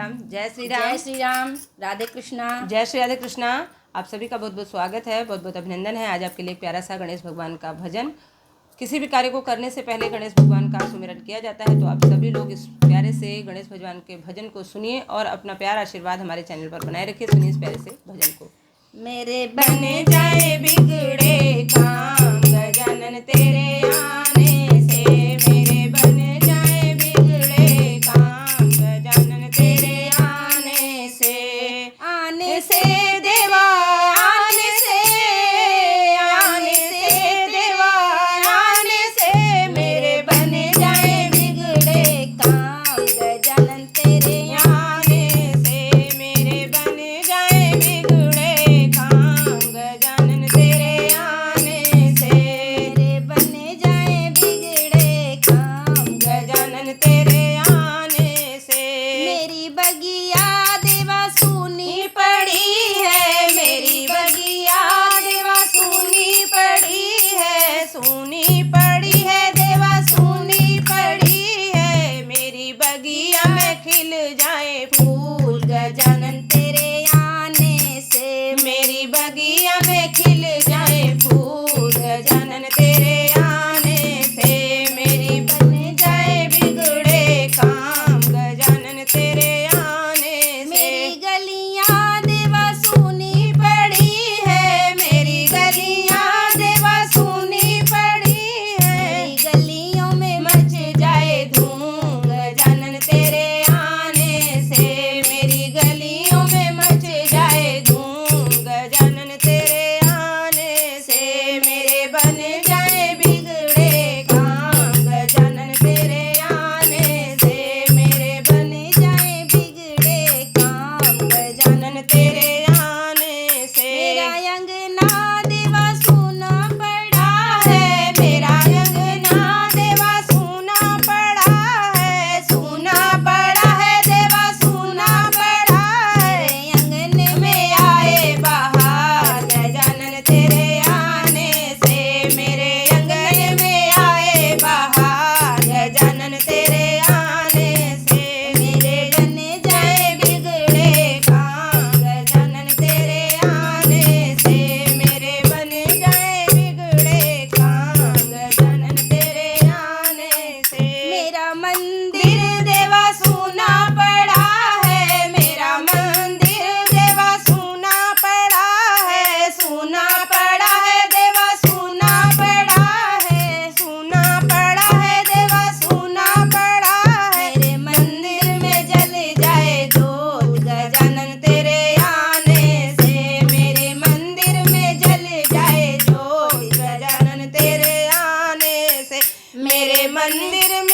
राम। जय श्री राम। जय श्री राम। राधे कृष्णा। जय श्री राधे कृष्णा। आप सभी का बहुत बहुत स्वागत है, बहुत बहुत अभिनंदन है। आज आपके लिए प्यारा सा गणेश भगवान का भजन। किसी भी कार्य को करने से पहले गणेश भगवान का सुमिरन किया जाता है, तो आप सभी लोग इस प्यारे से गणेश भगवान के भजन को सुनिए और अपना प्यार आशीर्वाद हमारे चैनल पर बनाए रखिए। सुनिए इस प्यारे से भजन को। मेरे बन जाए बिगड़े काम गजानन तेरे आने से, मेरे बन जाए बिगड़े काम गजानन तेरे आने से देवा, आने से देवा, आने से मेरे बन जाए बिगड़े काम गजानन तेरे आने से, मेरे बन जाए बिगड़े काम गजानन तेरे आने से, मेरे बन जाए बिगड़े काम गजानन तेरे आने से। मेरी बगिया देवा सूनी पड़ी है, मेरी बगिया देवा सूनी पड़ी है, सूनी पड़ी है देवा सूनी पड़ी है, मेरी बगिया में खिल जाए फूल गजानन तेरे आने से, मेरी बगिया में खिल जाए फूल गजानन तेरे आने से, मेरी बन जाए बिगड़े काम गजानन तेरे आने से। मेरी गलियां देवा सूनी पड़ी है, मेरी गलियां देवा सूनी पड़ी है, मेरी गलियों में मच जाए धूम गजानन तेरे आने से, मेरी गलियों में मच जाए धूम गजानन तेरे आने से, मेरे बन जाए बिगड़े काम गजानन तेरे आने से, मेरे बन जाए बिगड़े काम गजानन तेरे आने से। मेरा अंगना देवा सूना पड़ा है, मेरा अंगना देवा सूना पड़ा है, सूना पड़ा है देवा सूना पड़ा है, अंगने में आए बहार गजानन तेरे आने से, मेरे अंगने में आए बहार गजानन तेरे आने से, मेरे बन जाए बिगड़े काम गजानन तेरे आने से, मेरे बन जाए बिगड़े काम गजानन तेरे आने से। मेरा मंदिर देवा सूना पड़ा है, मेरा मंदिर देवा सूना पड़ा है, सूना पड़ा है देवा सूना पड़ा है, सूना पड़ा है देवा सूना पड़ा है, मेरे मंदिर में जल जाए जोत गजानन तेरे आने से, मेरे मंदिर में जल जाए जोत गजानन तेरे आने से, मेरे मंदिर में